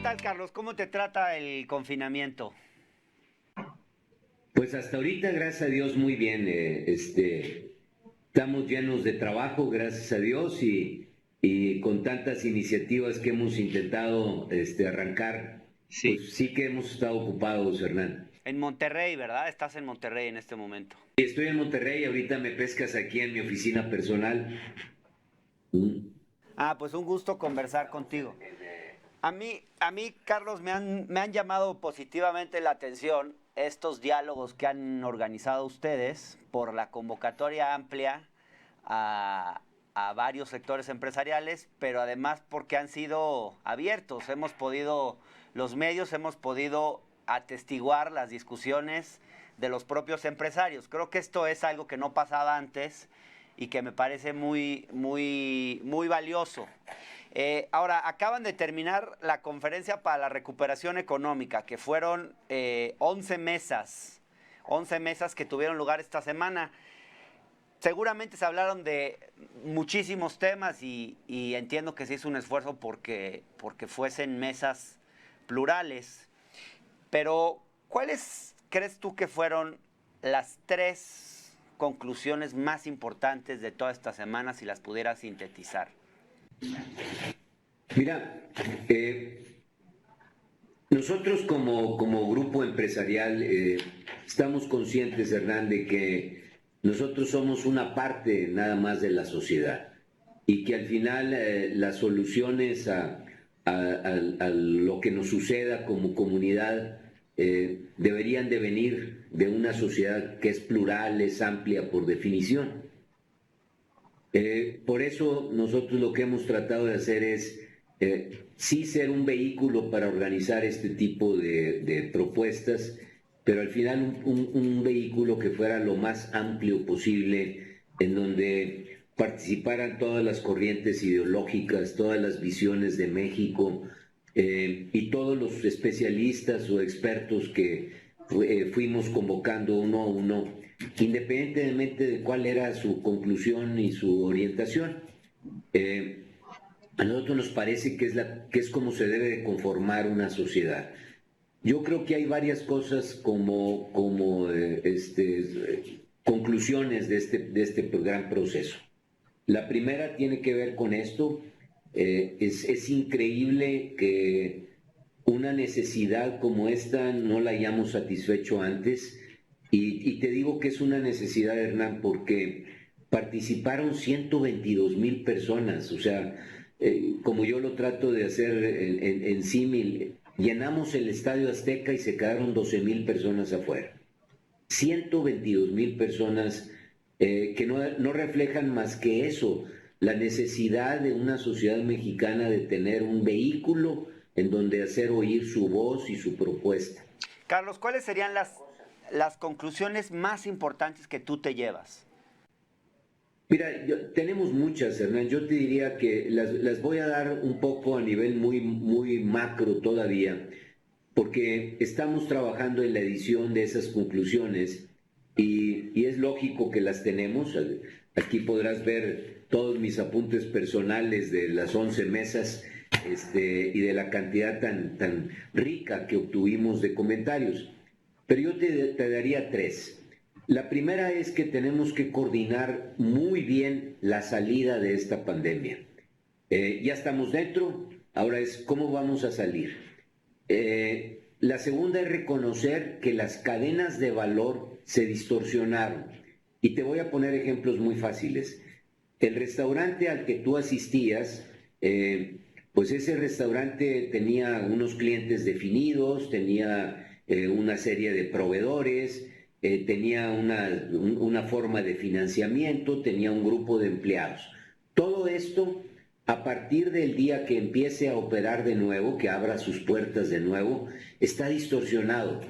tal, Carlos? ¿Cómo te trata el confinamiento? Pues hasta ahorita, gracias a Dios, muy bien. Estamos llenos de trabajo, gracias a Dios, y con tantas iniciativas que hemos intentado arrancar, Sí. pues sí que hemos estado ocupados, Hernán. En Monterrey, ¿verdad? Estás en Monterrey en este momento. Estoy en Monterrey, ahorita me pescas aquí en mi oficina personal. Mm. Ah, pues un gusto conversar contigo. A mí, Carlos, me han llamado positivamente la atención estos diálogos que han organizado ustedes por la convocatoria amplia a, a varios sectores empresariales, pero además porque han sido abiertos. Los medios hemos podido atestiguar las discusiones de los propios empresarios. Creo que esto es algo que no pasaba antes y que me parece muy valioso. Ahora, acaban de terminar la conferencia para la recuperación económica, que fueron 11 mesas que tuvieron lugar esta semana. Seguramente se hablaron de muchísimos temas y entiendo que se hizo un esfuerzo porque fuesen mesas plurales. Pero, ¿cuáles crees tú que fueron las tres conclusiones más importantes de toda esta semana si las pudieras sintetizar? Mira, nosotros como grupo empresarial estamos conscientes, Hernán, de que nosotros somos una parte nada más de la sociedad y que al final las soluciones a lo que nos suceda como comunidad deberían de venir de una sociedad que es plural, es amplia por definición. Por eso nosotros lo que hemos tratado de hacer es sí ser un vehículo para organizar este tipo de propuestas, pero al final un vehículo que fuera lo más amplio posible, en donde participaran todas las corrientes ideológicas, todas las visiones de México y todos los especialistas o expertos que fuimos convocando uno a uno, independientemente de cuál era su conclusión y su orientación. Eh, a nosotros nos parece que es como se debe de conformar una sociedad. Yo creo que hay varias cosas como conclusiones de este gran proceso. La primera tiene que ver con esto. Es increíble que una necesidad como esta no la hayamos satisfecho antes. Y te digo que es una necesidad, Hernán, porque participaron 122,000 personas. O sea, como yo lo trato de hacer en símil, llenamos el Estadio Azteca y se quedaron 12,000 personas afuera. 122,000 personas que no reflejan más que eso, la necesidad de una sociedad mexicana de tener un vehículo en donde hacer oír su voz y su propuesta. Carlos, ¿cuáles serían las conclusiones más importantes que tú te llevas? Mira, tenemos muchas, Hernán. Yo te diría que las voy a dar un poco a nivel muy macro todavía, porque estamos trabajando en la edición de esas conclusiones y es lógico que las tenemos. Aquí podrás ver todos mis apuntes personales de las 11 mesas y de la cantidad tan rica que obtuvimos de comentarios. Pero yo te daría tres. La primera es que tenemos que coordinar muy bien la salida de esta pandemia. Ya estamos dentro, ahora es cómo vamos a salir. La segunda es reconocer que las cadenas de valor se distorsionaron. Y te voy a poner ejemplos muy fáciles. El restaurante al que tú asistías, pues ese restaurante tenía unos clientes definidos, tenía una serie de proveedores, tenía una forma de financiamiento, tenía un grupo de empleados. Todo esto, a partir del día que empiece a operar de nuevo, que abra sus puertas de nuevo, está distorsionado.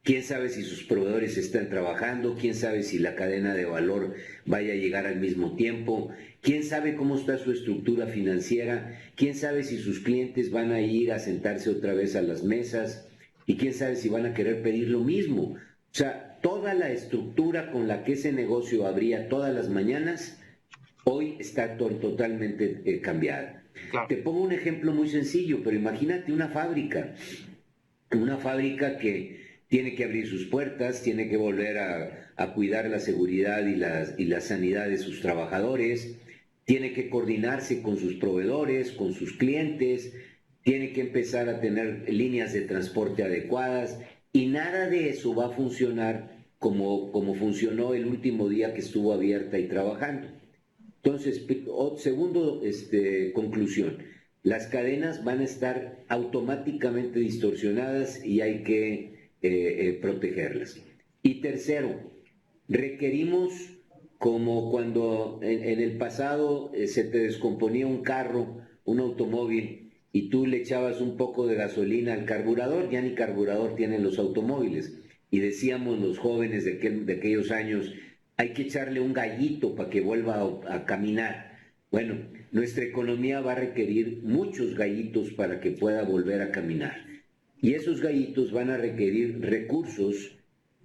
Quién sabe si sus proveedores están trabajando, quién sabe si la cadena de valor vaya a llegar al mismo tiempo, quién sabe cómo está su estructura financiera, quién sabe si sus clientes van a ir a sentarse otra vez a las mesas y quién sabe si van a querer pedir lo mismo. O sea, toda la estructura con la que ese negocio abría todas las mañanas, hoy está totalmente cambiada. Claro. Te pongo un ejemplo muy sencillo, pero imagínate una fábrica que tiene que abrir sus puertas, tiene que volver a cuidar la seguridad y la sanidad de sus trabajadores, tiene que coordinarse con sus proveedores, con sus clientes, tiene que empezar a tener líneas de transporte adecuadas y nada de eso va a funcionar como funcionó el último día que estuvo abierta y trabajando. Entonces, segundo, conclusión, las cadenas van a estar automáticamente distorsionadas y hay que protegerlas. Y tercero, requerimos, como cuando en el pasado se te descomponía un carro, un automóvil, y tú le echabas un poco de gasolina al carburador, ya ni carburador tienen los automóviles. Y decíamos los jóvenes de aquellos años, hay que echarle un gallito para que vuelva a caminar. Bueno, nuestra economía va a requerir muchos gallitos para que pueda volver a caminar. Y esos gallitos van a requerir recursos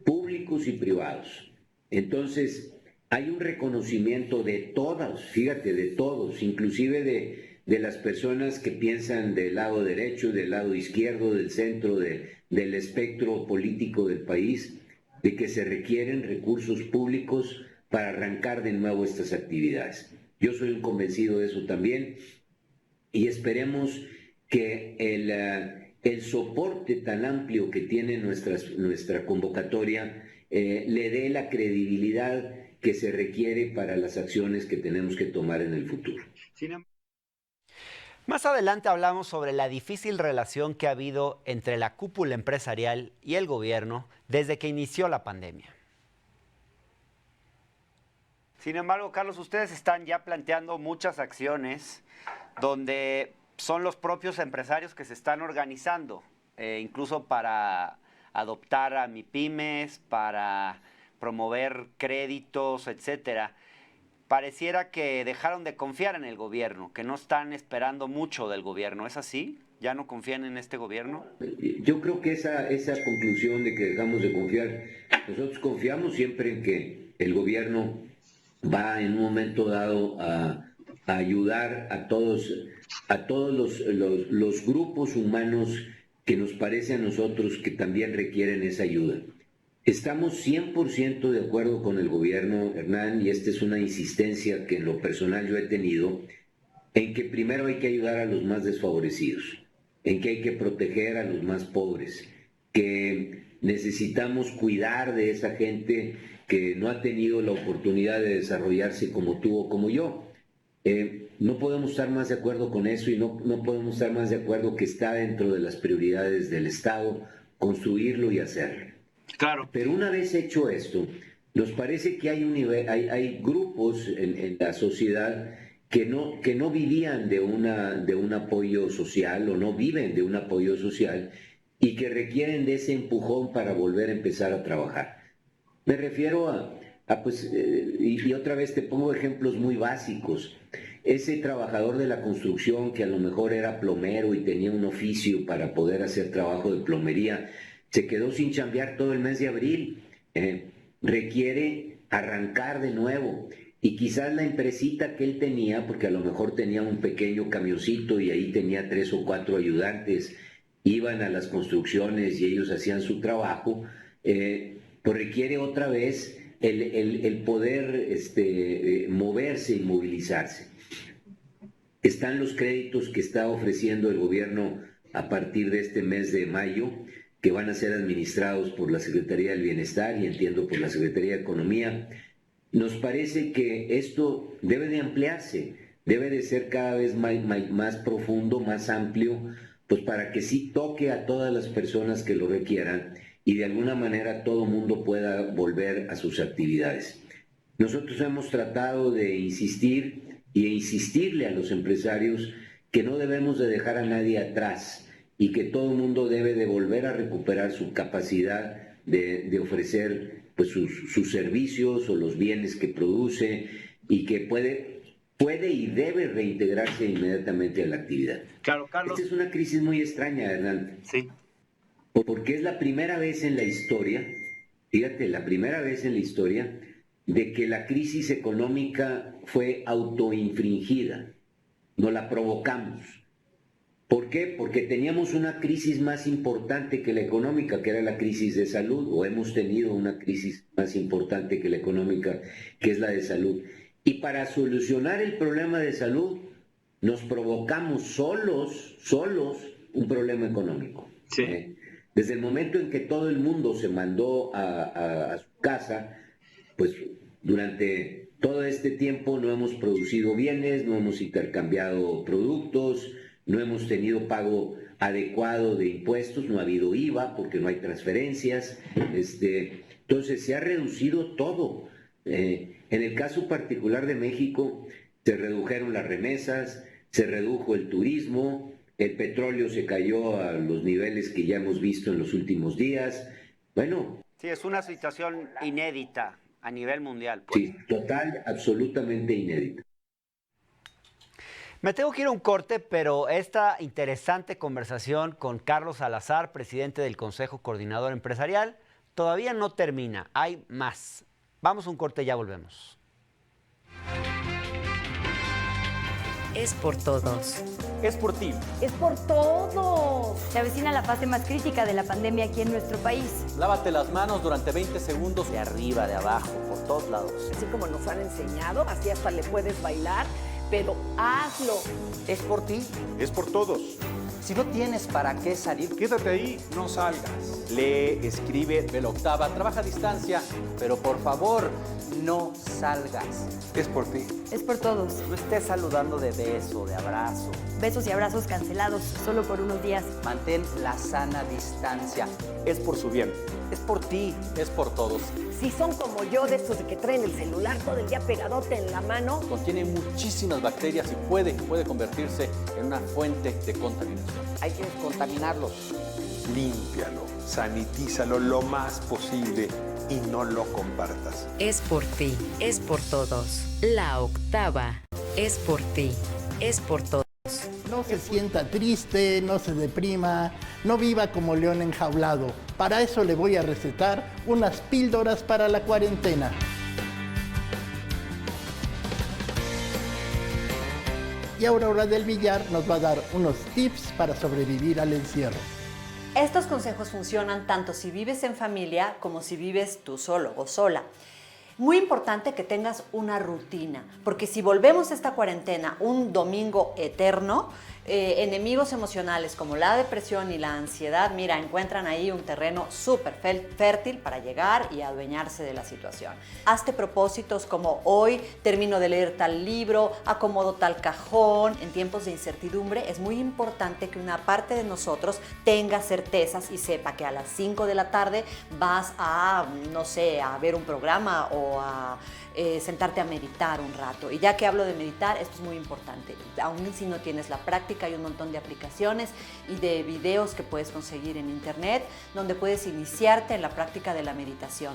públicos y privados. Entonces, hay un reconocimiento de todos, fíjate, de todos, inclusive de las personas que piensan del lado derecho, del lado izquierdo, del centro, del espectro político del país, de que se requieren recursos públicos para arrancar de nuevo estas actividades. Yo soy un convencido de eso también y esperemos que el soporte tan amplio que tiene nuestra convocatoria le dé la credibilidad que se requiere para las acciones que tenemos que tomar en el futuro. Más adelante hablamos sobre la difícil relación que ha habido entre la cúpula empresarial y el gobierno desde que inició la pandemia. Sin embargo, Carlos, ustedes están ya planteando muchas acciones donde son los propios empresarios que se están organizando, incluso para adoptar a MIPYMES, para promover créditos, etcétera. Pareciera que dejaron de confiar en el gobierno, que no están esperando mucho del gobierno. ¿Es así? ¿Ya no confían en este gobierno? Yo creo que esa conclusión de que dejamos de confiar, nosotros confiamos siempre en que el gobierno va en un momento dado a ayudar a todos los grupos humanos que nos parece a nosotros que también requieren esa ayuda. Estamos 100% de acuerdo con el gobierno, Hernán, y esta es una insistencia que en lo personal yo he tenido, en que primero hay que ayudar a los más desfavorecidos, en que hay que proteger a los más pobres, que necesitamos cuidar de esa gente que no ha tenido la oportunidad de desarrollarse como tú o como yo. No podemos estar más de acuerdo con eso y no podemos estar más de acuerdo que está dentro de las prioridades del Estado construirlo y hacerlo. Claro. Pero una vez hecho esto, nos parece que hay grupos en la sociedad que no vivían de un apoyo social o no viven de un apoyo social y que requieren de ese empujón para volver a empezar a trabajar. Me refiero y otra vez te pongo ejemplos muy básicos. Ese trabajador de la construcción que a lo mejor era plomero y tenía un oficio para poder hacer trabajo de plomería, se quedó sin chambear todo el mes de abril. Requiere arrancar de nuevo. Y quizás la empresita que él tenía, porque a lo mejor tenía un pequeño camioncito y ahí tenía 3 o 4 ayudantes, iban a las construcciones y ellos hacían su trabajo, pues requiere otra vez el poder moverse y movilizarse. Están los créditos que está ofreciendo el gobierno a partir de este mes de mayo, que van a ser administrados por la Secretaría del Bienestar y entiendo por la Secretaría de Economía. Nos parece que esto debe de ampliarse, debe de ser cada vez más profundo, más amplio, pues para que sí toque a todas las personas que lo requieran y de alguna manera todo mundo pueda volver a sus actividades. Nosotros hemos tratado de insistir y insistirle a los empresarios que no debemos de dejar a nadie atrás y que todo el mundo debe de volver a recuperar su capacidad de ofrecer pues, sus servicios o los bienes que produce y que puede y debe reintegrarse inmediatamente a la actividad. Claro, Carlos. Esta es una crisis muy extraña, Hernán. Sí. Porque es la primera vez en la historia, fíjate, la primera vez en la historia de que la crisis económica fue autoinfringida. nos la provocamos. ¿Por qué? Porque teníamos una crisis más importante que la económica, que era la crisis de salud, o hemos tenido una crisis más importante que la económica, que es la de salud. Y para solucionar el problema de salud, nos provocamos solos un problema económico. Sí. Desde el momento en que todo el mundo se mandó a su casa, pues durante todo este tiempo no hemos producido bienes, no hemos intercambiado productos, no hemos tenido pago adecuado de impuestos, no ha habido IVA porque no hay transferencias. Entonces se ha reducido todo. En el caso particular de México, se redujeron las remesas, se redujo el turismo, el petróleo se cayó a los niveles que ya hemos visto en los últimos días. Bueno. Sí, es una situación inédita a nivel mundial. Pues. Sí, total, absolutamente inédita. Me tengo que ir a un corte, pero esta interesante conversación con Carlos Salazar, presidente del Consejo Coordinador Empresarial, todavía no termina. Hay más. Vamos a un corte y ya volvemos. Es por todos. Es por ti. Es por todos. Se avecina la fase más crítica de la pandemia aquí en nuestro país. Lávate las manos durante 20 segundos. De arriba, de abajo, por todos lados. Así como nos han enseñado, así hasta le puedes bailar, pero hazlo. Es por ti. Es por todos. Si no tienes para qué salir, Quédate ahí, no salgas. lee, escribe, ve la octava, trabaja a distancia, pero por favor, no salgas. Es por ti. Es por todos. No estés saludando de beso, de abrazo. Besos y abrazos cancelados solo por unos días. Mantén la sana distancia. Es por su bien. Es por ti, es por todos. Si son como yo, de estos de que traen el celular todo el día pegadote en la mano. Contiene muchísimas bacterias y puede convertirse en una fuente de contaminación. Hay que descontaminarlos. Límpialo, sanitízalo lo más posible y no lo compartas. Es por ti. Es por todos. La octava. Es por ti. Es por todos. No se sienta triste, no se deprima, no viva como león enjaulado. Para eso le voy a recetar unas píldoras para la cuarentena. Y Aurora del Villar nos va a dar unos tips para sobrevivir al encierro. Estos consejos funcionan tanto si vives en familia como si vives tú solo o sola. Muy importante que tengas una rutina, porque si volvemos a esta cuarentena un domingo eterno, enemigos emocionales como la depresión y la ansiedad, mira, encuentran ahí un terreno súper fértil para llegar y adueñarse de la situación. Hazte propósitos como hoy termino de leer tal libro, acomodo tal cajón. En tiempos de incertidumbre es muy importante que una parte de nosotros tenga certezas y sepa que a las 5 de la tarde vas a, no sé, a ver un programa o a sentarte a meditar un rato. Y ya que hablo de meditar, esto es muy importante. Aún si no tienes la práctica, hay un montón de aplicaciones y de videos que puedes conseguir en internet donde puedes iniciarte en la práctica de la meditación.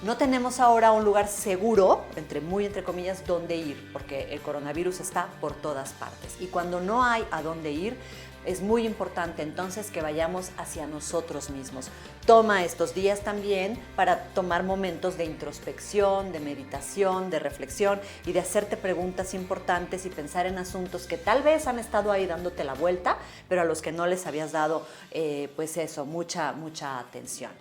No tenemos ahora un lugar seguro, entre comillas, donde ir, porque el coronavirus está por todas partes. Y cuando no hay a dónde ir, es muy importante entonces que vayamos hacia nosotros mismos. Toma estos días también para tomar momentos de introspección, de meditación, de reflexión y de hacerte preguntas importantes y pensar en asuntos que tal vez han estado ahí dándote la vuelta, pero a los que no les habías dado, mucha atención.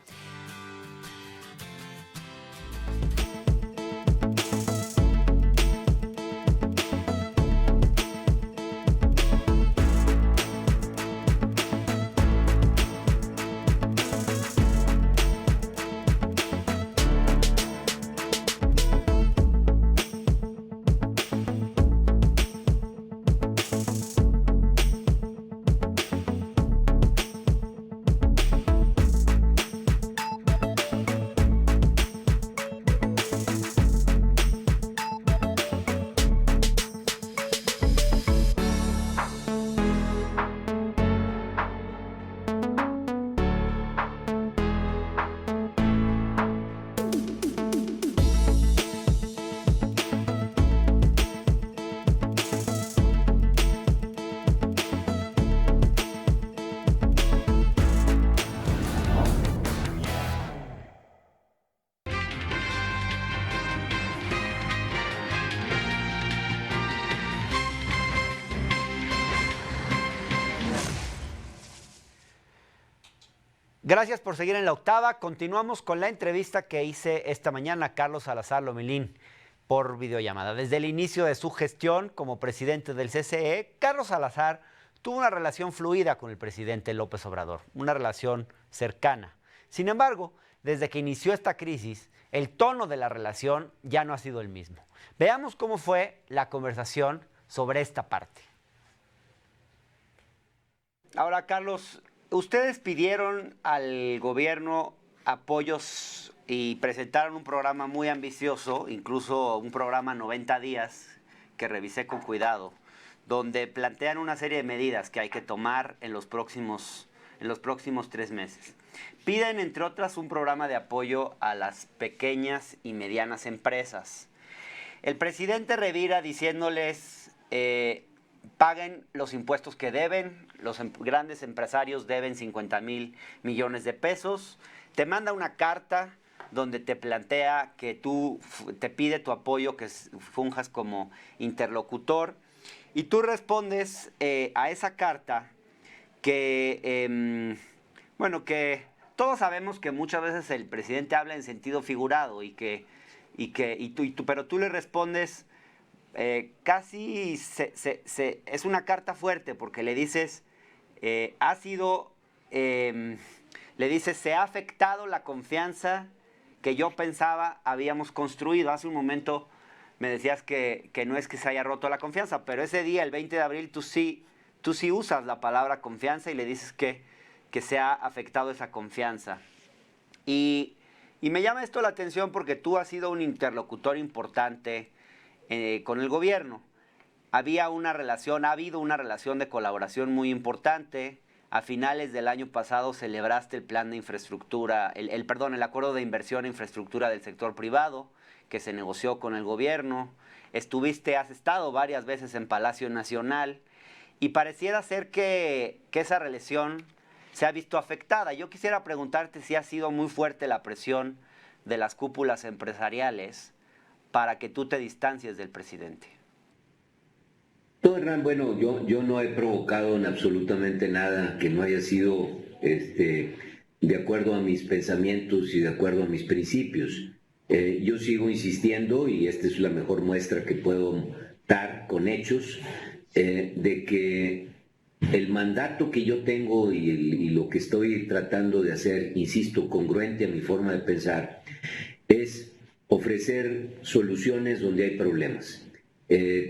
Gracias por seguir en La Octava. Continuamos con la entrevista que hice esta mañana a Carlos Salazar Lomelín por videollamada. Desde el inicio de su gestión como presidente del CCE, Carlos Salazar tuvo una relación fluida con el presidente López Obrador, una relación cercana. Sin embargo, desde que inició esta crisis, el tono de la relación ya no ha sido el mismo. Veamos cómo fue la conversación sobre esta parte. Ahora, Carlos, ustedes pidieron al gobierno apoyos y presentaron un programa muy ambicioso, incluso un programa 90 días que revisé con cuidado, donde plantean una serie de medidas que hay que tomar en los próximos 3 meses. Piden, entre otras, un programa de apoyo a las pequeñas y medianas empresas. El presidente revira diciéndoles, paguen los impuestos que deben, los grandes empresarios deben 50,000 millones de pesos. Te manda una carta donde te plantea que te pide tu apoyo, que funjas como interlocutor. Y tú respondes a esa carta que todos sabemos que muchas veces el presidente habla en sentido figurado pero tú le respondes casi es una carta fuerte porque le dices le dices se ha afectado la confianza que yo pensaba habíamos construido. Hace un momento me decías que no es que se haya roto la confianza, pero ese día, el 20 de abril, tú sí usas la palabra confianza y le dices que se ha afectado esa confianza. Y me llama esto la atención porque tú has sido un interlocutor importante con el gobierno. Ha habido una relación de colaboración muy importante. A finales del año pasado celebraste el plan de infraestructura, el acuerdo de inversión en infraestructura del sector privado que se negoció con el gobierno. Has estado varias veces en Palacio Nacional y pareciera ser que esa relación se ha visto afectada. Yo quisiera preguntarte si ha sido muy fuerte la presión de las cúpulas empresariales para que tú te distancies del presidente. No, Hernán, bueno, yo no he provocado en absolutamente nada que no haya sido de acuerdo a mis pensamientos y de acuerdo a mis principios. Yo sigo insistiendo, y esta es la mejor muestra que puedo dar con hechos, de que el mandato que yo tengo y lo que estoy tratando de hacer, insisto, congruente a mi forma de pensar, es ofrecer soluciones donde hay problemas.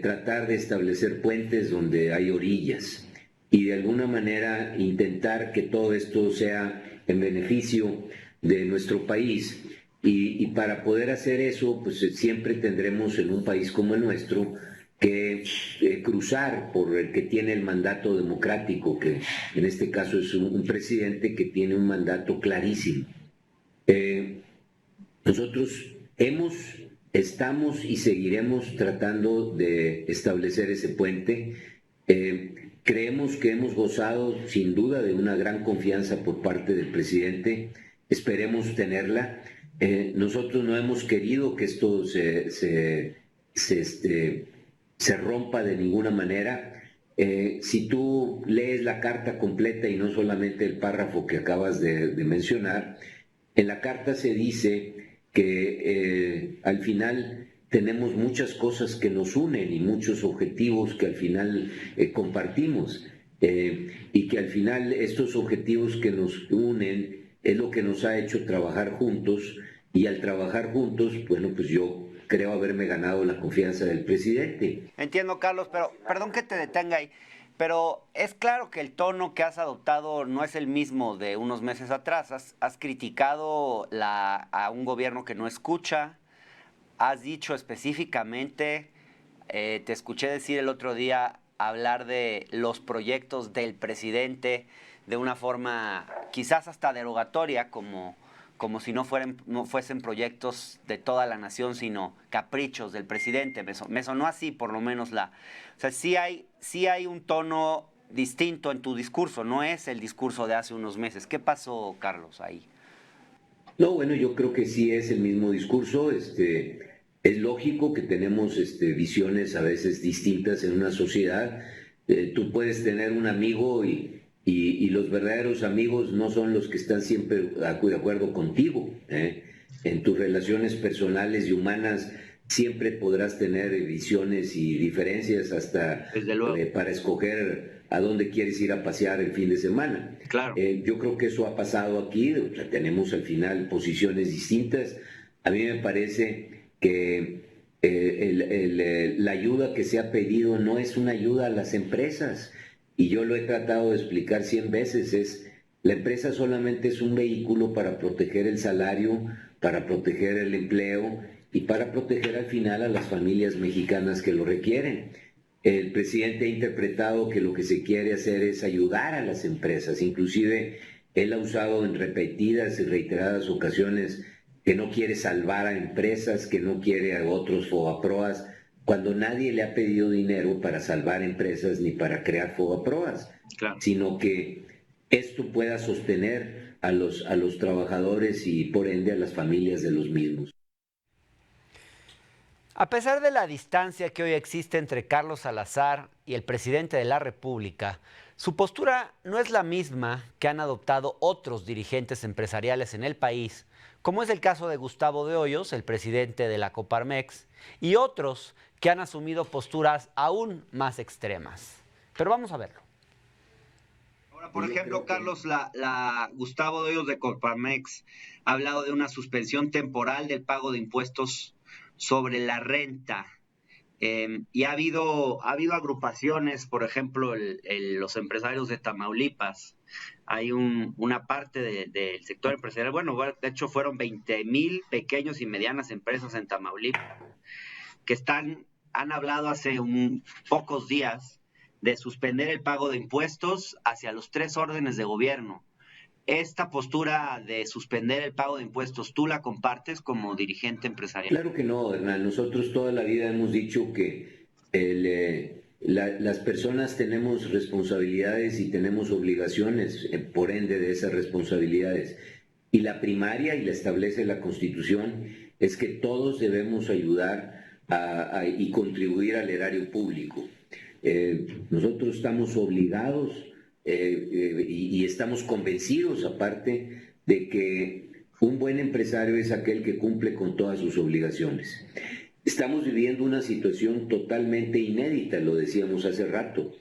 Tratar de establecer puentes donde hay orillas y de alguna manera intentar que todo esto sea en beneficio de nuestro país. Y para poder hacer eso, pues siempre tendremos en un país como el nuestro que cruzar por el que tiene el mandato democrático, que en este caso es un presidente que tiene un mandato clarísimo. Nosotros estamos y seguiremos tratando de establecer ese puente. Creemos que hemos gozado sin duda de una gran confianza por parte del presidente. Esperemos tenerla. Nosotros no hemos querido que esto se rompa de ninguna manera. Si tú lees la carta completa y no solamente el párrafo que acabas de mencionar, en la carta se dice que al final tenemos muchas cosas que nos unen y muchos objetivos que al final compartimos, y que al final estos objetivos que nos unen es lo que nos ha hecho trabajar juntos, y al trabajar juntos, bueno, pues yo creo haberme ganado la confianza del presidente. Entiendo, Carlos, pero perdón que te detenga ahí, pero es claro que el tono que has adoptado no es el mismo de unos meses atrás. Has criticado a un gobierno que no escucha, has dicho específicamente, te escuché decir el otro día, hablar de los proyectos del presidente de una forma quizás hasta derogatoria, como si no fuesen proyectos de toda la nación, sino caprichos del presidente. Me sonó así, por lo menos O sea, sí hay un tono distinto en tu discurso, no es el discurso de hace unos meses. ¿Qué pasó, Carlos, ahí? No, bueno, yo creo que sí es el mismo discurso. Es lógico que tenemos visiones a veces distintas en una sociedad. Tú puedes tener un amigo y Y los verdaderos amigos no son los que están siempre de acuerdo contigo. En tus relaciones personales y humanas siempre podrás tener visiones y diferencias hasta para escoger a dónde quieres ir a pasear el fin de semana. Claro. Yo creo que eso ha pasado aquí. O sea, tenemos al final posiciones distintas. A mí me parece que la ayuda que se ha pedido no es una ayuda a las empresas. Y yo lo he tratado de explicar 100 veces, la empresa solamente es un vehículo para proteger el salario, para proteger el empleo y para proteger al final a las familias mexicanas que lo requieren. El presidente ha interpretado que lo que se quiere hacer es ayudar a las empresas, inclusive él ha usado en repetidas y reiteradas ocasiones que no quiere salvar a empresas, que no quiere a otros FOBAPROAS, cuando nadie le ha pedido dinero para salvar empresas ni para crear FOBAPROAS, sino que esto pueda sostener a los trabajadores y por ende a las familias de los mismos. A pesar de la distancia que hoy existe entre Carlos Salazar y el presidente de la República, su postura no es la misma que han adoptado otros dirigentes empresariales en el país, como es el caso de Gustavo de Hoyos, el presidente de la Coparmex, y otros que han asumido posturas aún más extremas. Pero vamos a verlo. Ahora, por ejemplo, Carlos, Gustavo de Hoyos de Coparmex ha hablado de una suspensión temporal del pago de impuestos sobre la renta. Y ha habido agrupaciones, por ejemplo, los empresarios de Tamaulipas. Hay una parte del sector empresarial, bueno, de hecho fueron 20,000 pequeños y medianas empresas en Tamaulipas que han hablado hace pocos días de suspender el pago de impuestos hacia los 3 órdenes de gobierno. Esta postura de suspender el pago de impuestos, ¿tú la compartes como dirigente empresarial? Claro que no, Hernán. Nosotros toda la vida hemos dicho que las personas tenemos responsabilidades y tenemos obligaciones, por ende de esas responsabilidades. Y la primaria, y la establece la Constitución, es que todos debemos ayudar y contribuir al erario público. Nosotros estamos obligados y estamos convencidos, aparte, de que un buen empresario es aquel que cumple con todas sus obligaciones. Estamos viviendo una situación totalmente inédita, lo decíamos hace rato,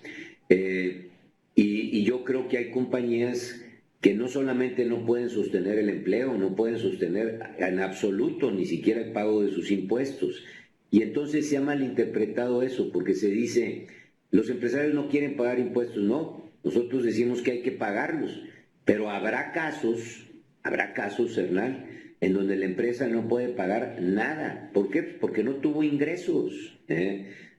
y yo creo que hay compañías que no solamente no pueden sostener el empleo, no pueden sostener en absoluto ni siquiera el pago de sus impuestos. Y entonces se ha malinterpretado eso, porque se dice, los empresarios no quieren pagar impuestos. No, nosotros decimos que hay que pagarlos, pero habrá casos, Hernán, en donde la empresa no puede pagar nada. ¿Por qué? Porque no tuvo ingresos.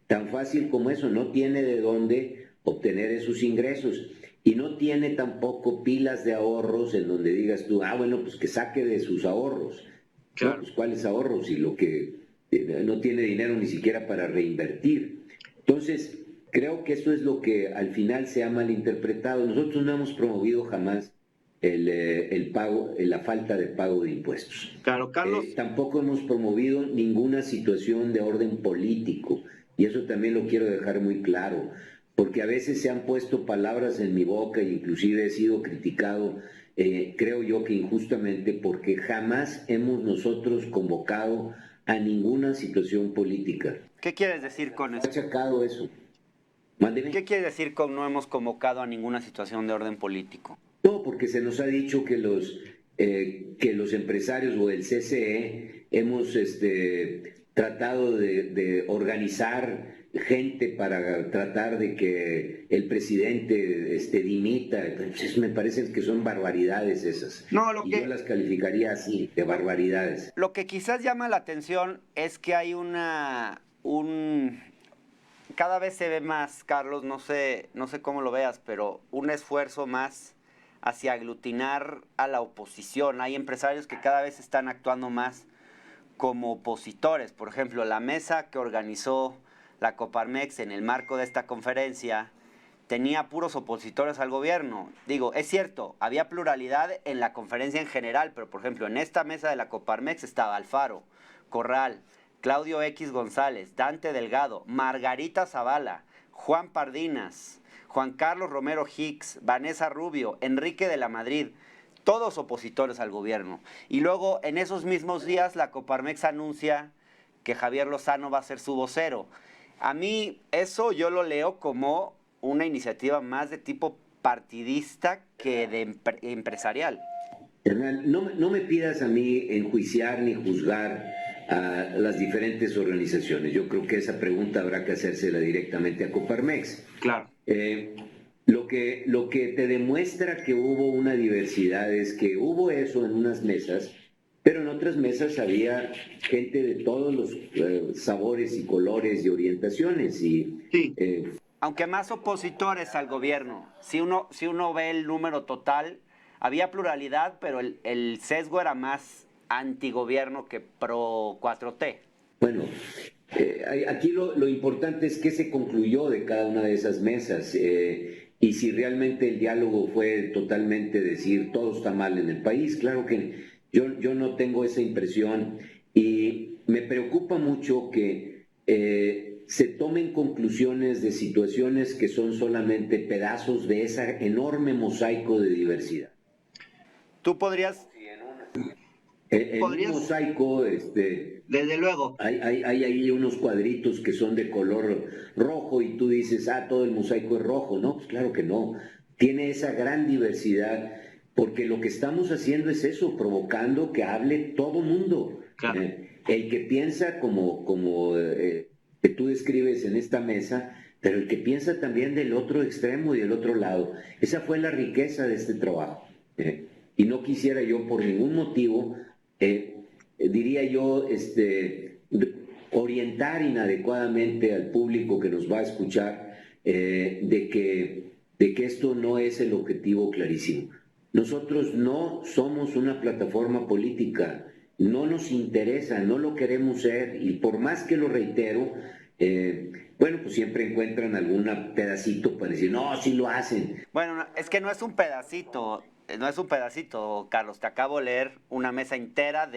Tan fácil como eso, no tiene de dónde obtener esos ingresos. Y no tiene tampoco pilas de ahorros en donde digas tú, bueno, pues que saque de sus ahorros. Claro. No, pues ¿cuáles ahorros? Y lo que no tiene dinero ni siquiera para reinvertir. Entonces, creo que eso es lo que al final se ha malinterpretado. Nosotros no hemos promovido jamás el pago, la falta de pago de impuestos. Claro, Carlos. Tampoco hemos promovido ninguna situación de orden político, y eso también lo quiero dejar muy claro, porque a veces se han puesto palabras en mi boca e inclusive he sido criticado, creo yo que injustamente, porque jamás hemos nosotros convocado a ninguna situación política. ¿Qué quieres decir con eso? ¿Ha sacado eso? Mándeme. ¿Qué quiere decir con no hemos convocado a ninguna situación de orden político? No, porque se nos ha dicho que los empresarios o el CCE hemos tratado de organizar gente para tratar de que el presidente dimita. Entonces, me parece que son barbaridades esas. No, yo las calificaría así, de barbaridades. Lo que quizás llama la atención es que hay cada vez se ve más, Carlos, no sé cómo lo veas, pero un esfuerzo más hacia aglutinar a la oposición. Hay empresarios que cada vez están actuando más como opositores. Por ejemplo, la mesa que organizó la Coparmex en el marco de esta conferencia tenía puros opositores al gobierno. Digo, es cierto, había pluralidad en la conferencia en general, pero por ejemplo, en esta mesa de la Coparmex estaba Alfaro, Corral, Claudio X González, Dante Delgado, Margarita Zavala, Juan Pardinas, Juan Carlos Romero Hicks, Vanessa Rubio, Enrique de la Madrid, todos opositores al gobierno. Y luego, en esos mismos días, la Coparmex anuncia que Javier Lozano va a ser su vocero. A mí eso yo lo leo como una iniciativa más de tipo partidista que de empresarial. Hernán, no me pidas a mí enjuiciar ni juzgar a las diferentes organizaciones. Yo creo que esa pregunta habrá que hacérsela directamente a Coparmex. Claro. Lo que te demuestra que hubo una diversidad es que hubo eso en unas mesas, pero en otras mesas había gente de todos los sabores y colores y orientaciones. Y, sí. Aunque más opositores al gobierno, si uno ve el número total, había pluralidad, pero el sesgo era más antigobierno que pro 4T. Bueno, aquí lo importante es qué se concluyó de cada una de esas mesas y si realmente el diálogo fue totalmente decir todo está mal en el país. Claro que yo no tengo esa impresión y me preocupa mucho que se tomen conclusiones de situaciones que son solamente pedazos de ese enorme mosaico de diversidad. Tú podrías... En un mosaico, desde luego. Hay unos cuadritos que son de color rojo y tú dices, todo el mosaico es rojo. No, pues claro que no. Tiene esa gran diversidad porque lo que estamos haciendo es eso, provocando que hable todo mundo. Claro. El que piensa como que tú describes en esta mesa, pero el que piensa también del otro extremo y del otro lado. Esa fue la riqueza de este trabajo. Y no quisiera yo por ningún motivo, diría yo, orientar inadecuadamente al público que nos va a escuchar de que esto no es el objetivo clarísimo. Nosotros no somos una plataforma política, no nos interesa, no lo queremos ser y por más que lo reitero, bueno, pues siempre encuentran algún pedacito para decir, no, sí lo hacen. Bueno, es que no es un pedacito, Carlos, te acabo de leer una mesa entera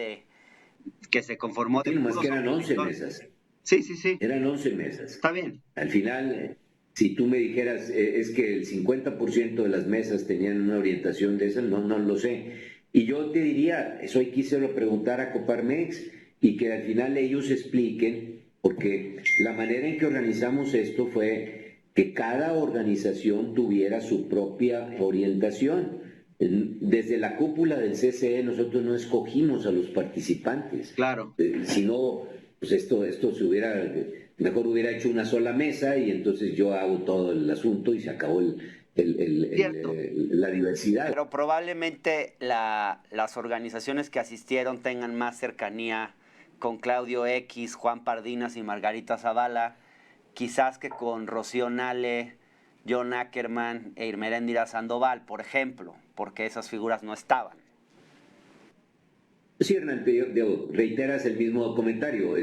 que se conformó de... Sí, más que eran 11 mesas. Sí. Eran 11 mesas. Está bien. Al final, si tú me dijeras, es que el 50% de las mesas tenían una orientación de esa, no lo sé. Y yo te diría, eso hay que irse preguntar a Coparmex y que al final ellos expliquen, porque la manera en que organizamos esto fue que cada organización tuviera su propia orientación. Desde la cúpula del CCE nosotros no escogimos a los participantes. Claro. Si no, pues esto mejor hubiera hecho una sola mesa y entonces yo hago todo el asunto y se acabó la diversidad. Pero probablemente las organizaciones que asistieron tengan más cercanía con Claudio X, Juan Pardinas y Margarita Zavala, quizás que con Rocío Nale, John Ackerman e Irmeréndira Sandoval, por ejemplo, porque esas figuras no estaban. Sí, Hernán, reiteras el mismo comentario.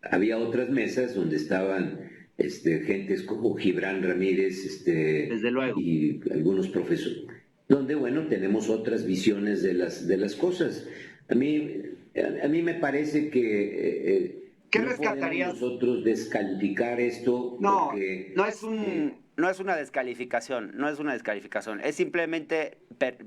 Había otras mesas donde estaban gentes como Gibran Ramírez desde luego, y algunos profesores, donde, bueno, tenemos otras visiones de las cosas. A mí me parece que ¿qué no rescatarías? Podemos nosotros descalificar esto. No, porque, no es una descalificación, es simplemente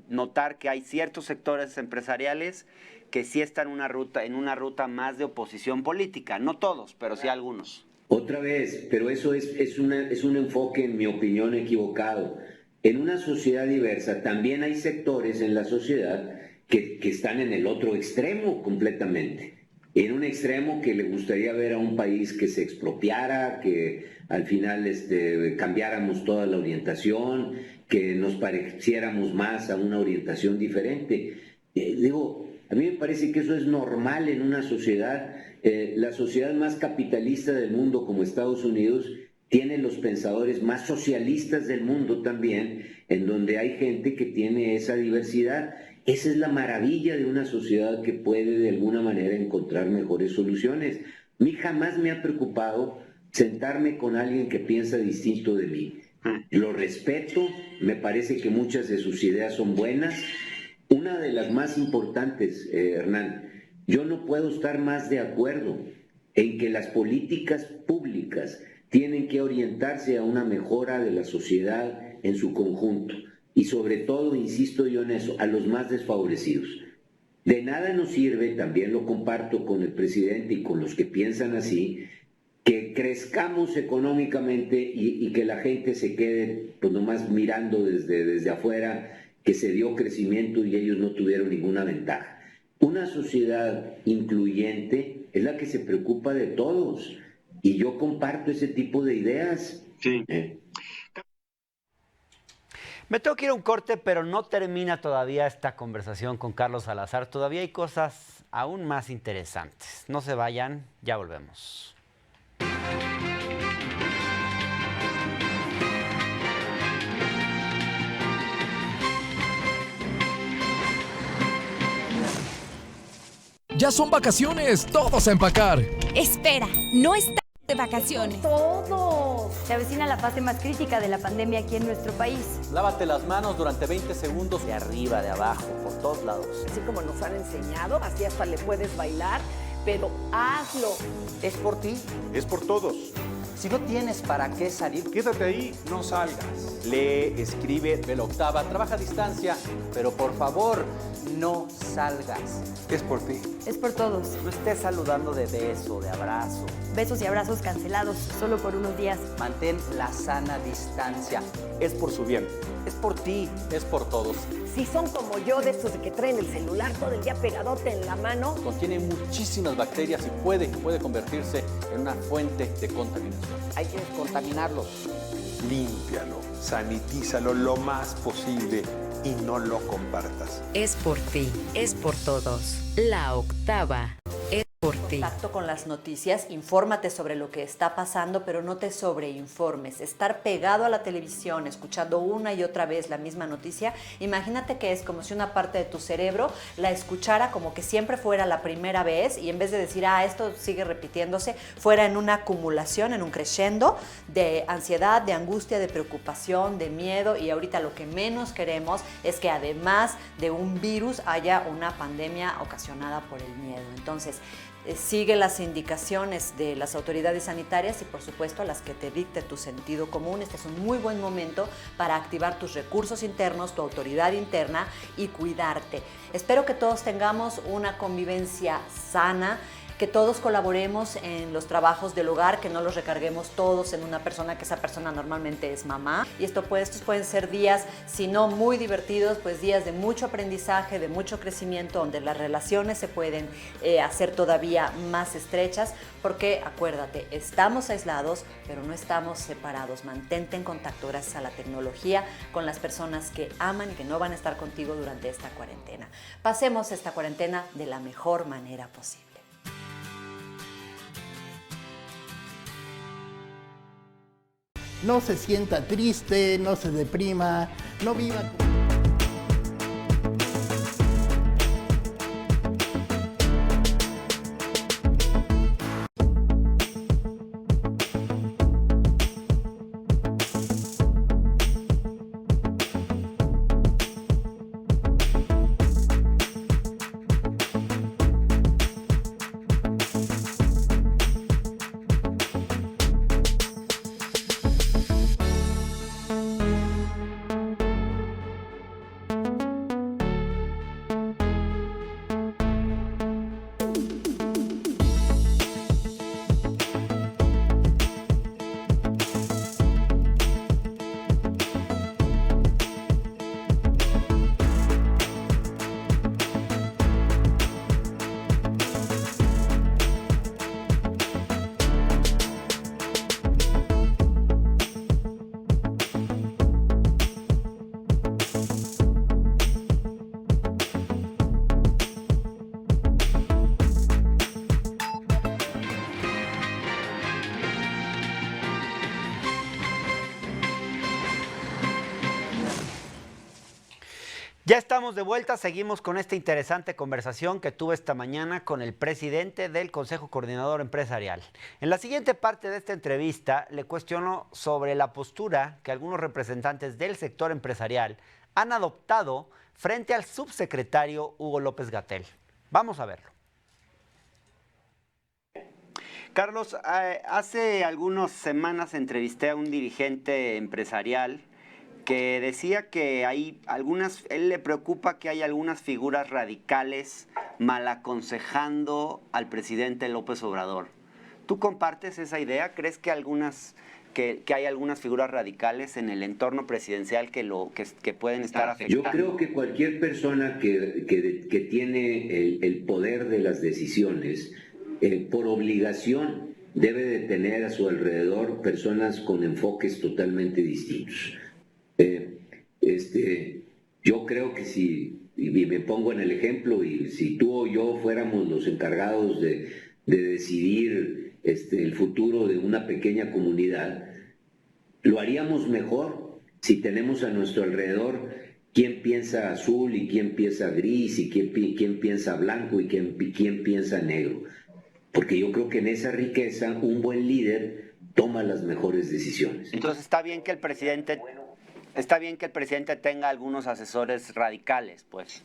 notar que hay ciertos sectores empresariales que sí están en una ruta más de oposición política, no todos, pero sí algunos. Otra vez, pero eso es un enfoque, en mi opinión, equivocado. En una sociedad diversa también hay sectores en la sociedad que están en el otro extremo completamente. En un extremo que le gustaría ver a un país que se expropiara, que al final cambiáramos toda la orientación, que nos pareciéramos más a una orientación diferente. A mí me parece que eso es normal en una sociedad. La sociedad más capitalista del mundo, como Estados Unidos, tiene los pensadores más socialistas del mundo también, en donde hay gente que tiene esa diversidad. Esa es la maravilla de una sociedad que puede de alguna manera encontrar mejores soluciones. A mí jamás me ha preocupado sentarme con alguien que piensa distinto de mí. Lo respeto, me parece que muchas de sus ideas son buenas. Una de las más importantes, Hernán, yo no puedo estar más de acuerdo en que las políticas públicas tienen que orientarse a una mejora de la sociedad en su conjunto y sobre todo, insisto yo en eso, a los más desfavorecidos. De nada nos sirve, también lo comparto con el presidente y con los que piensan así, que crezcamos económicamente y que la gente se quede pues nomás mirando desde afuera que se dio crecimiento y ellos no tuvieron ninguna ventaja. Una sociedad incluyente es la que se preocupa de todos y yo comparto ese tipo de ideas. Sí. Me tengo que ir a un corte, pero no termina todavía esta conversación con Carlos Salazar. Todavía hay cosas aún más interesantes. No se vayan, ya volvemos. Ya son vacaciones, todos a empacar. Espera, no estamos de vacaciones. Todos. Se avecina la fase más crítica de la pandemia aquí en nuestro país. Lávate las manos durante 20 segundos de arriba, de abajo, por todos lados. Así como nos han enseñado, así hasta le puedes bailar, pero hazlo. Es por ti. Es por todos. Si no tienes para qué salir, Quédate ahí, no salgas. Lee, escribe. ve la octava, trabaja a distancia, pero por favor, no salgas. Es por ti. Es por todos. No estés saludando de beso, de abrazo. Besos y abrazos cancelados solo por unos días. Mantén la sana distancia. Es por su bien. Es por ti, es por todos. Si son como yo, de estos de que traen el celular todo el día pegadote en la mano. Contiene muchísimas bacterias y puede convertirse en una fuente de contaminación. Hay que descontaminarlos. Límpialo, sanitízalo lo más posible y no lo compartas. Es por ti, es por todos. La octava es por ti. Contacto con las noticias, infórmate sobre lo que está pasando, pero no te sobreinformes. Estar pegado a la televisión, escuchando una y otra vez la misma noticia, imagínate que es como si una parte de tu cerebro la escuchara como que siempre fuera la primera vez y en vez de decir, esto sigue repitiéndose, fuera en una acumulación, en un crescendo de ansiedad, de angustia, de preocupación, de miedo, y ahorita lo que menos queremos es que además de un virus haya una pandemia ocasionada por el miedo. Entonces, sigue las indicaciones de las autoridades sanitarias y por supuesto las que te dicte tu sentido común. Este es un muy buen momento para activar tus recursos internos, tu autoridad interna y cuidarte. Espero que todos tengamos una convivencia sana, que todos colaboremos en los trabajos del hogar, que no los recarguemos todos en una persona, que esa persona normalmente es mamá. Y estos pueden ser días, si no muy divertidos, pues días de mucho aprendizaje, de mucho crecimiento, donde las relaciones se pueden hacer todavía más estrechas, porque acuérdate, estamos aislados, pero no estamos separados. Mantente en contacto gracias a la tecnología con las personas que aman y que no van a estar contigo durante esta cuarentena. Pasemos esta cuarentena de la mejor manera posible. No se sienta triste, no se deprima, no viva como... Ya estamos de vuelta, seguimos con esta interesante conversación que tuve esta mañana con el presidente del Consejo Coordinador Empresarial. En la siguiente parte de esta entrevista le cuestiono sobre la postura que algunos representantes del sector empresarial han adoptado frente al subsecretario Hugo López-Gatell. Vamos a verlo. Carlos, hace algunas semanas entrevisté a un dirigente empresarial que decía que él le preocupa que hay algunas figuras radicales mal aconsejando al presidente López Obrador. ¿Tú compartes esa idea? ¿Crees que hay algunas figuras radicales en el entorno presidencial que pueden estar afectando? Yo creo que cualquier persona que tiene el poder de las decisiones, por obligación, debe de tener a su alrededor personas con enfoques totalmente distintos. Yo creo que y me pongo en el ejemplo, y si tú o yo fuéramos los encargados de decidir el futuro de una pequeña comunidad, lo haríamos mejor si tenemos a nuestro alrededor quién piensa azul y quién piensa gris y quién piensa blanco y quién piensa negro. Porque yo creo que en esa riqueza un buen líder toma las mejores decisiones. Entonces está bien que el presidente tenga algunos asesores radicales, pues.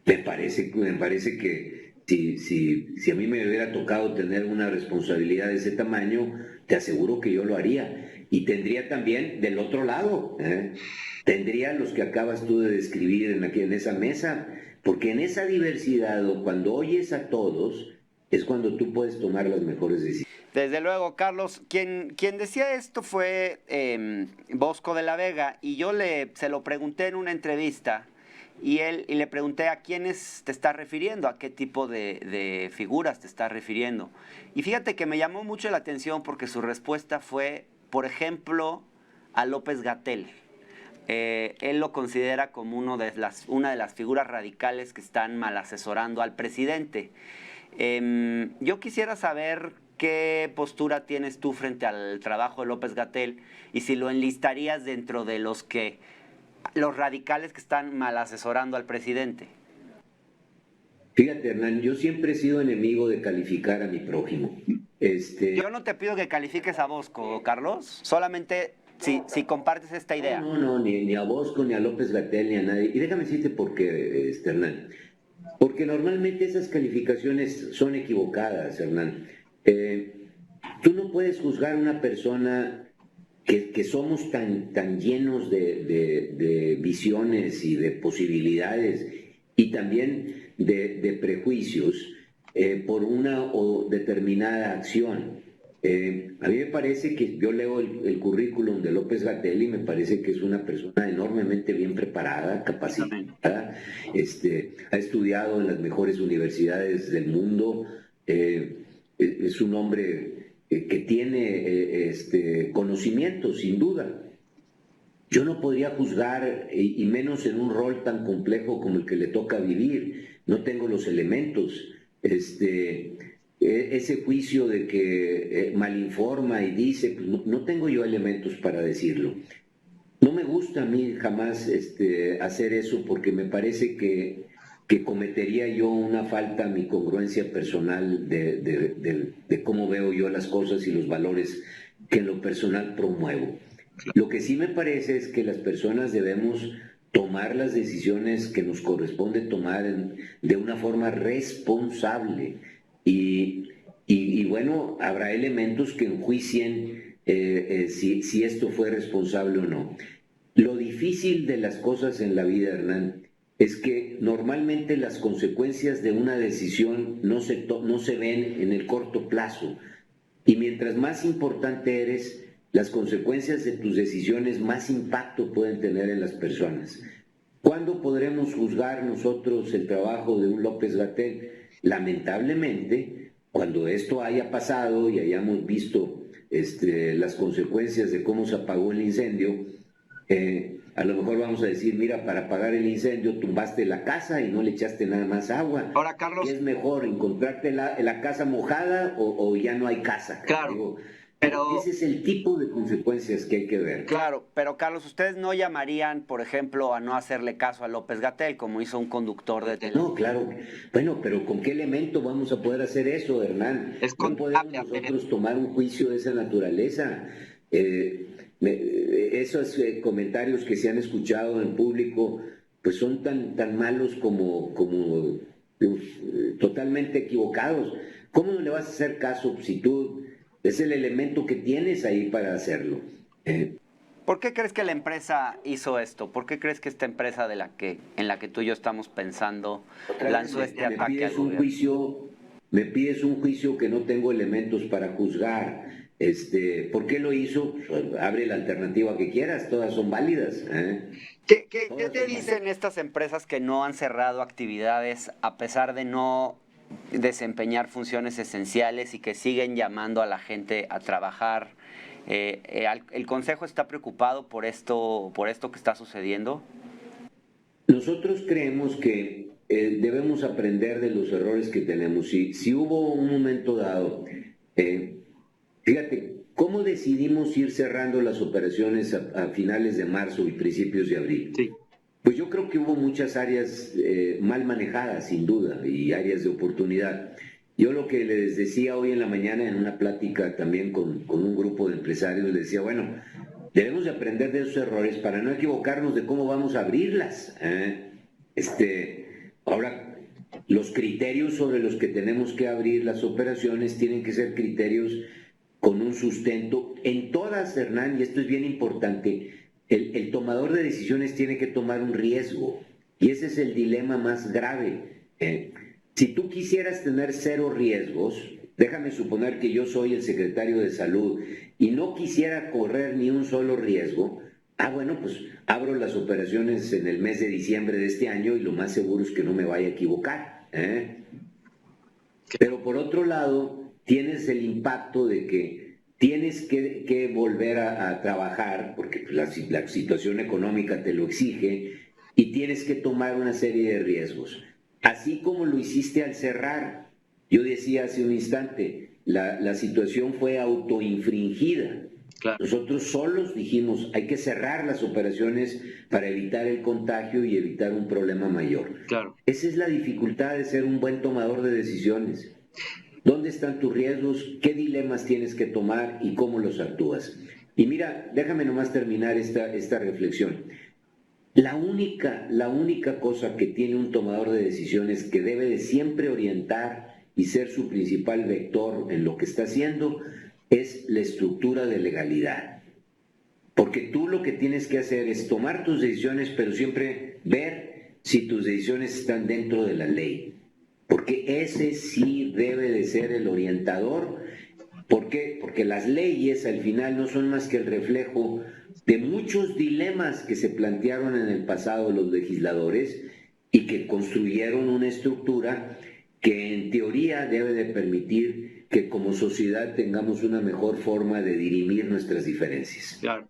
Me parece que si a mí me hubiera tocado tener una responsabilidad de ese tamaño, te aseguro que yo lo haría. Y tendría también del otro lado, tendría los que acabas tú de describir en esa mesa, porque en esa diversidad, cuando oyes a todos, es cuando tú puedes tomar las mejores decisiones. Desde luego, Carlos, quien decía esto fue Bosco de la Vega, y yo se lo pregunté en una entrevista, y le pregunté a quiénes te estás refiriendo, a qué tipo de figuras te estás refiriendo. Y fíjate que me llamó mucho la atención porque su respuesta fue, por ejemplo, a López-Gatell. Él lo considera como una de las figuras radicales que están mal asesorando al presidente. Yo quisiera saber qué postura tienes tú frente al trabajo de López-Gatell y si lo enlistarías dentro de los radicales que están mal asesorando al presidente. Fíjate, Hernán, yo siempre he sido enemigo de calificar a mi prójimo. Yo no te pido que califiques a Bosco, Carlos, solamente si compartes esta idea. No, ni a Bosco, ni a López-Gatell, ni a nadie. Y déjame decirte por qué, Hernán. Porque normalmente esas calificaciones son equivocadas, Hernán. Tú no puedes juzgar a una persona que somos tan llenos de visiones y de posibilidades y también de prejuicios por una o determinada acción. A mí me parece que yo leo el currículum de López-Gatell y me parece que es una persona enormemente bien preparada, capacitada, ha estudiado en las mejores universidades del mundo, es un hombre que tiene conocimiento, sin duda. Yo no podría juzgar, y menos en un rol tan complejo como el que le toca vivir. No tengo los elementos. Ese juicio de que malinforma y dice, pues no tengo yo elementos para decirlo. No me gusta a mí jamás hacer eso porque me parece que cometería yo una falta a mi congruencia personal de cómo veo yo las cosas y los valores que en lo personal promuevo. Lo que sí me parece es que las personas debemos tomar las decisiones que nos corresponde tomar de una forma responsable y bueno, habrá elementos que enjuicien si esto fue responsable o no. Lo difícil de las cosas en la vida, Hernán, es que normalmente las consecuencias de una decisión no se ven en el corto plazo. Y mientras más importante eres, las consecuencias de tus decisiones más impacto pueden tener en las personas. ¿Cuándo podremos juzgar nosotros el trabajo de un López-Gatell? Lamentablemente, cuando esto haya pasado y hayamos visto las consecuencias de cómo se apagó el incendio, a lo mejor vamos a decir, mira, para apagar el incendio tumbaste la casa y no le echaste nada más agua. Ahora, Carlos, ¿qué es mejor, encontrarte la casa mojada o ya no hay casa? Claro. Pero ese es el tipo de consecuencias que hay que ver. Claro, pero Carlos, ¿ustedes no llamarían, por ejemplo, a no hacerle caso a López-Gatell, como hizo un conductor de televisión? No, claro. Bueno, pero ¿con qué elemento vamos a poder hacer eso, Hernán? No podemos nosotros tomar un juicio de esa naturaleza. Esos comentarios que se han escuchado en público, pues son tan malos como totalmente equivocados. ¿Cómo no le vas a hacer caso si tú es el elemento que tienes ahí para hacerlo? ¿Por qué crees que la empresa hizo esto? ¿Por qué crees que esta empresa en la que tú y yo estamos pensando lanzó este ataque al gobierno? Me pides un juicio que no tengo elementos para juzgar. ¿Por qué lo hizo? Abre la alternativa que quieras, todas son válidas. ¿Qué te dicen estas empresas que no han cerrado actividades a pesar de no desempeñar funciones esenciales y que siguen llamando a la gente a trabajar? ¿El Consejo está preocupado por esto que está sucediendo? Nosotros creemos que debemos aprender de los errores que tenemos. Si hubo un momento dado, fíjate, ¿cómo decidimos ir cerrando las operaciones a finales de marzo y principios de abril? Sí. Pues yo creo que hubo muchas áreas mal manejadas, sin duda, y áreas de oportunidad. Yo lo que les decía hoy en la mañana en una plática también con un grupo de empresarios, les decía, bueno, debemos de aprender de esos errores para no equivocarnos de cómo vamos a abrirlas. Ahora, los criterios sobre los que tenemos que abrir las operaciones tienen que ser criterios con un sustento. En todas, Hernán, y esto es bien importante, el tomador de decisiones tiene que tomar un riesgo, y ese es el dilema más grave. Si tú quisieras tener 0 riesgos, déjame suponer que yo soy el secretario de Salud y no quisiera correr ni un solo riesgo, bueno, pues abro las operaciones en el mes de diciembre de este año y lo más seguro es que no me vaya a equivocar. Pero por otro lado, tienes el impacto de que tienes que volver a trabajar, porque la situación económica te lo exige, y tienes que tomar una serie de riesgos. Así como lo hiciste al cerrar, yo decía hace un instante, la situación fue autoinfringida. Claro. Nosotros solos dijimos, hay que cerrar las operaciones para evitar el contagio y evitar un problema mayor. Claro. Esa es la dificultad de ser un buen tomador de decisiones. ¿Dónde están tus riesgos? ¿Qué dilemas tienes que tomar y cómo los actúas? Y mira, déjame nomás terminar esta reflexión. La única cosa que tiene un tomador de decisiones que debe de siempre orientar y ser su principal vector en lo que está haciendo es la estructura de legalidad. Porque tú lo que tienes que hacer es tomar tus decisiones, pero siempre ver si tus decisiones están dentro de la ley. Porque ese sí debe de ser el orientador. ¿Por qué? Porque las leyes al final no son más que el reflejo de muchos dilemas que se plantearon en el pasado los legisladores y que construyeron una estructura que en teoría debe de permitir que como sociedad tengamos una mejor forma de dirimir nuestras diferencias. Claro.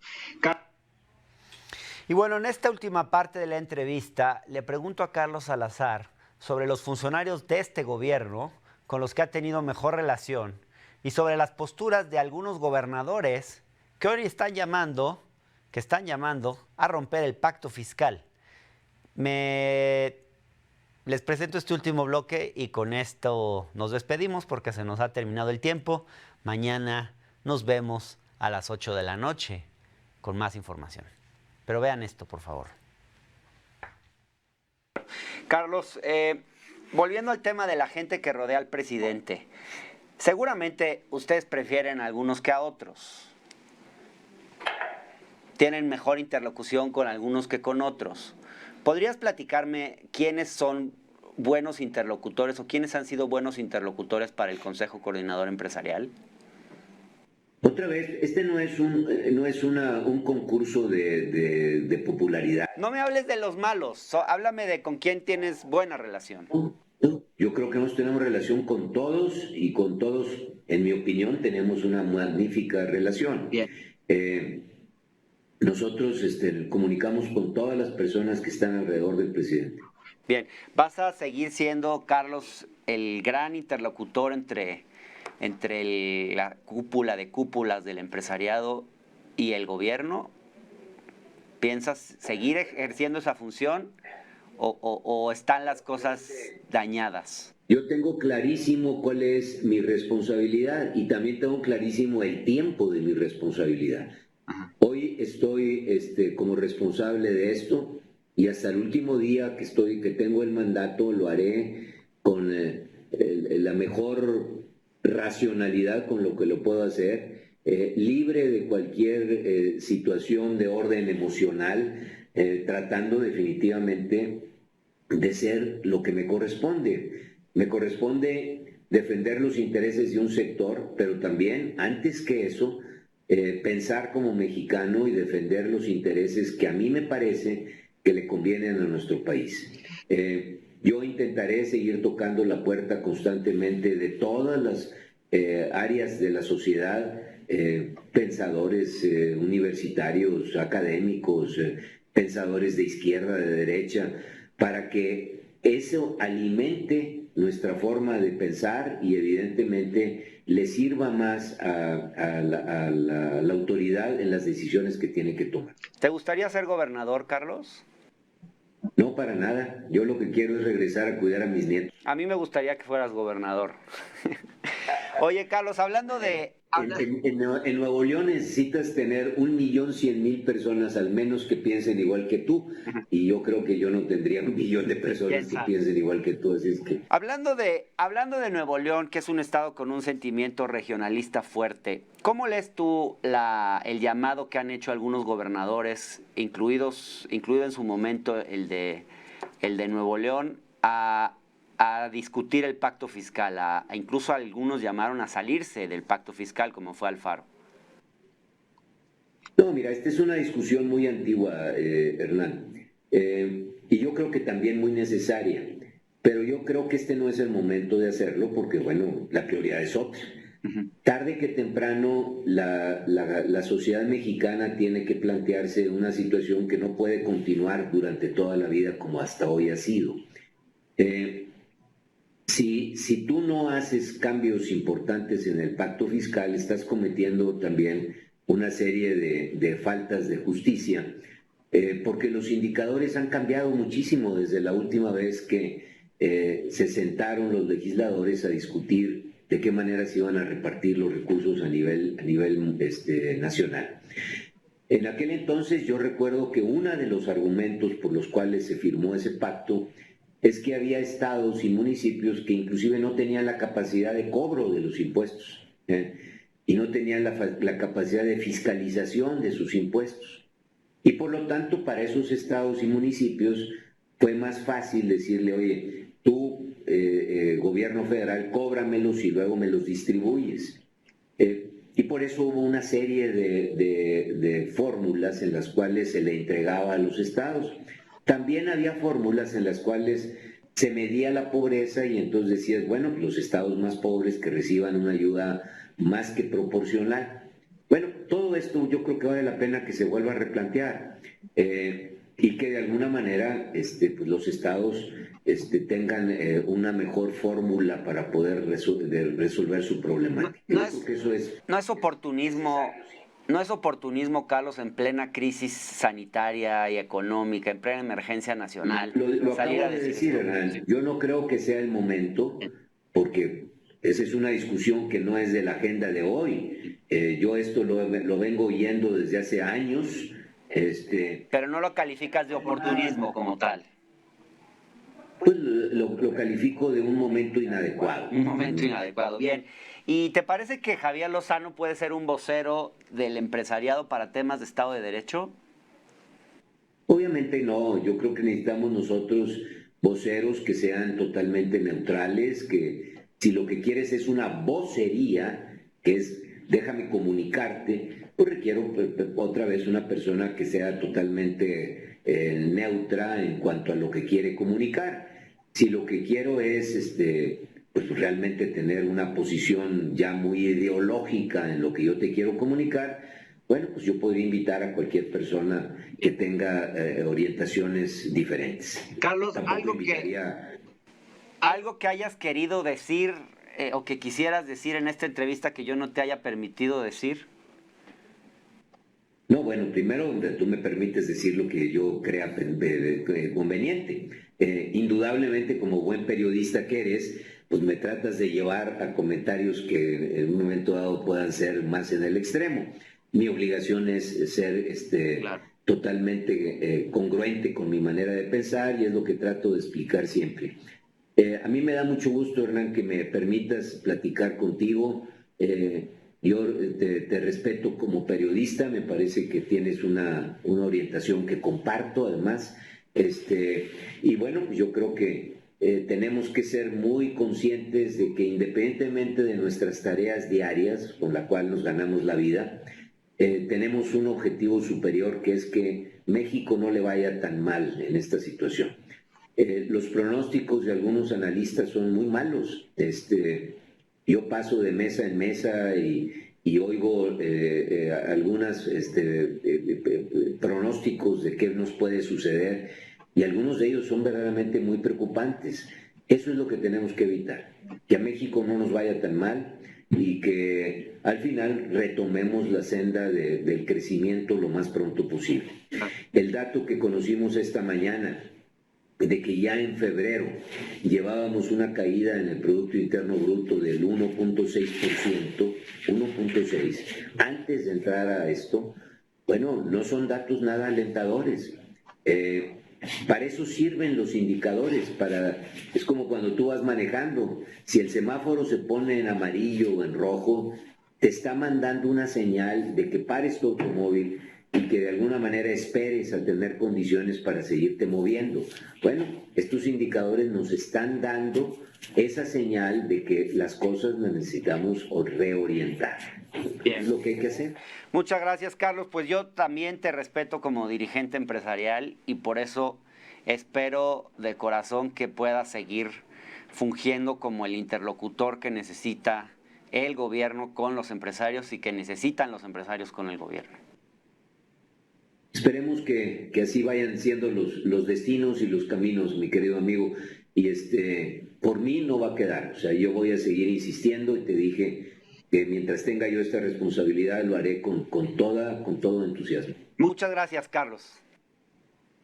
Y bueno, en esta última parte de la entrevista le pregunto a Carlos Salazar sobre los funcionarios de este gobierno con los que ha tenido mejor relación y sobre las posturas de algunos gobernadores que hoy están llamando a romper el pacto fiscal. Les presento este último bloque y con esto nos despedimos porque se nos ha terminado el tiempo. Mañana nos vemos a las 8 de la noche con más información. Pero vean esto, por favor. Carlos, volviendo al tema de la gente que rodea al presidente, seguramente ustedes prefieren a algunos que a otros. Tienen mejor interlocución con algunos que con otros. ¿Podrías platicarme quiénes son buenos interlocutores o quiénes han sido buenos interlocutores para el Consejo Coordinador Empresarial? Otra vez, este no es un concurso de popularidad. No me hables de los malos, háblame de con quién tienes buena relación. No, yo creo que tenemos relación con todos y con todos, en mi opinión, tenemos una magnífica relación. Bien. Nosotros comunicamos con todas las personas que están alrededor del presidente. Bien, ¿vas a seguir siendo, Carlos, el gran interlocutor entre la cúpula de cúpulas del empresariado y el gobierno? ¿Piensas seguir ejerciendo esa función o están las cosas dañadas? Yo tengo clarísimo cuál es mi responsabilidad y también tengo clarísimo el tiempo de mi responsabilidad. Hoy estoy como responsable de esto y hasta el último día que tengo el mandato lo haré con la mejor racionalidad con lo que lo puedo hacer, libre de cualquier situación de orden emocional, tratando definitivamente de ser lo que me corresponde. Me corresponde defender los intereses de un sector, pero también, antes que eso, pensar como mexicano y defender los intereses que a mí me parece que le convienen a nuestro país. Yo intentaré seguir tocando la puerta constantemente de todas las áreas de la sociedad, pensadores universitarios, académicos, pensadores de izquierda, de derecha, para que eso alimente nuestra forma de pensar y evidentemente le sirva más a la autoridad en las decisiones que tiene que tomar. ¿Te gustaría ser gobernador, Carlos? No, para nada. Yo lo que quiero es regresar a cuidar a mis nietos. A mí me gustaría que fueras gobernador. Oye, Carlos, hablando de... En Nuevo León necesitas tener 1.100.000 personas al menos que piensen igual que tú, y yo creo que yo no tendría 1 millón de personas que piensen igual que tú, así es que... Hablando de Nuevo León, que es un estado con un sentimiento regionalista fuerte, ¿cómo lees tú el llamado que han hecho algunos gobernadores, incluido en su momento el de Nuevo León, a discutir el pacto fiscal? Incluso algunos llamaron a salirse del pacto fiscal, como fue Alfaro. No, mira, esta es una discusión muy antigua, Hernán, y yo creo que también muy necesaria, pero yo creo que este no es el momento de hacerlo porque, bueno, la prioridad es otra. Tarde que temprano la sociedad mexicana tiene que plantearse una situación que no puede continuar durante toda la vida como hasta hoy ha sido. Si tú no haces cambios importantes en el pacto fiscal, estás cometiendo también una serie de faltas de justicia, porque los indicadores han cambiado muchísimo desde la última vez que se sentaron los legisladores a discutir de qué manera se iban a repartir los recursos a nivel nacional. En aquel entonces yo recuerdo que uno de los argumentos por los cuales se firmó ese pacto es que había estados y municipios que inclusive no tenían la capacidad de cobro de los impuestos, y no tenían la capacidad de fiscalización de sus impuestos. Y por lo tanto, para esos estados y municipios fue más fácil decirle, oye, tú, gobierno federal, cóbramelos y luego me los distribuyes. Y por eso hubo una serie de fórmulas en las cuales se le entregaba a los estados. También había fórmulas en las cuales se medía la pobreza y entonces decías, bueno, los estados más pobres que reciban una ayuda más que proporcional. Bueno, todo esto yo creo que vale la pena que se vuelva a replantear y que de alguna manera pues los estados tengan una mejor fórmula para poder resolver su problemática. No es oportunismo. ¿No es oportunismo, Carlos, en plena crisis sanitaria y económica, en plena emergencia nacional? Lo acabo de decir, Hernán. Yo no creo que sea el momento, porque esa es una discusión que no es de la agenda de hoy. Yo esto lo vengo oyendo desde hace años. Pero no lo calificas de oportunismo como tal. Pues lo califico de un momento inadecuado. Un momento inadecuado, bien. ¿Y te parece que Javier Lozano puede ser un vocero del empresariado para temas de Estado de Derecho? Obviamente no. Yo creo que necesitamos nosotros voceros que sean totalmente neutrales, que si lo que quieres es una vocería, que es déjame comunicarte, pues requiero otra vez una persona que sea totalmente neutra en cuanto a lo que quiere comunicar. Si lo que quiero es pues realmente tener una posición ya muy ideológica en lo que yo te quiero comunicar, bueno, pues yo podría invitar a cualquier persona que tenga orientaciones diferentes. Carlos, algo que hayas querido decir o que quisieras decir en esta entrevista que yo no te haya permitido decir. No, bueno, primero tú me permites decir lo que yo crea conveniente. Indudablemente, como buen periodista que eres, pues me tratas de llevar a comentarios que en un momento dado puedan ser más en el extremo. Mi obligación es ser totalmente congruente con mi manera de pensar y es lo que trato de explicar siempre. A mí me da mucho gusto, Hernán, que me permitas platicar contigo. Yo te respeto como periodista, me parece que tienes una orientación que comparto, además. Y bueno, pues yo creo que tenemos que ser muy conscientes de que independientemente de nuestras tareas diarias, con la cual nos ganamos la vida, tenemos un objetivo superior, que es que México no le vaya tan mal en esta situación. Los pronósticos de algunos analistas son muy malos. Yo paso de mesa en mesa y oigo algunos pronósticos de qué nos puede suceder, y algunos de ellos son verdaderamente muy preocupantes. Eso es lo que tenemos que evitar, que a México no nos vaya tan mal y que al final retomemos la senda del crecimiento lo más pronto posible. El dato que conocimos esta mañana, de que ya en febrero llevábamos una caída en el Producto Interno Bruto del 1.6%, 1.6%, antes de entrar a esto, bueno, no son datos nada alentadores. Para eso sirven los indicadores, es como cuando tú vas manejando, si el semáforo se pone en amarillo o en rojo, te está mandando una señal de que pares tu automóvil y que de alguna manera esperes a tener condiciones para seguirte moviendo. Bueno, estos indicadores nos están dando esa señal de que las cosas las necesitamos reorientar. Bien. Es lo que hay que hacer. Muchas gracias, Carlos. Pues yo también te respeto como dirigente empresarial y por eso espero de corazón que puedas seguir fungiendo como el interlocutor que necesita el gobierno con los empresarios y que necesitan los empresarios con el gobierno. Esperemos que así vayan siendo los destinos y los caminos, mi querido amigo. Y por mí no va a quedar. O sea, yo voy a seguir insistiendo y te dije que mientras tenga yo esta responsabilidad lo haré con todo entusiasmo. Muchas gracias, Carlos.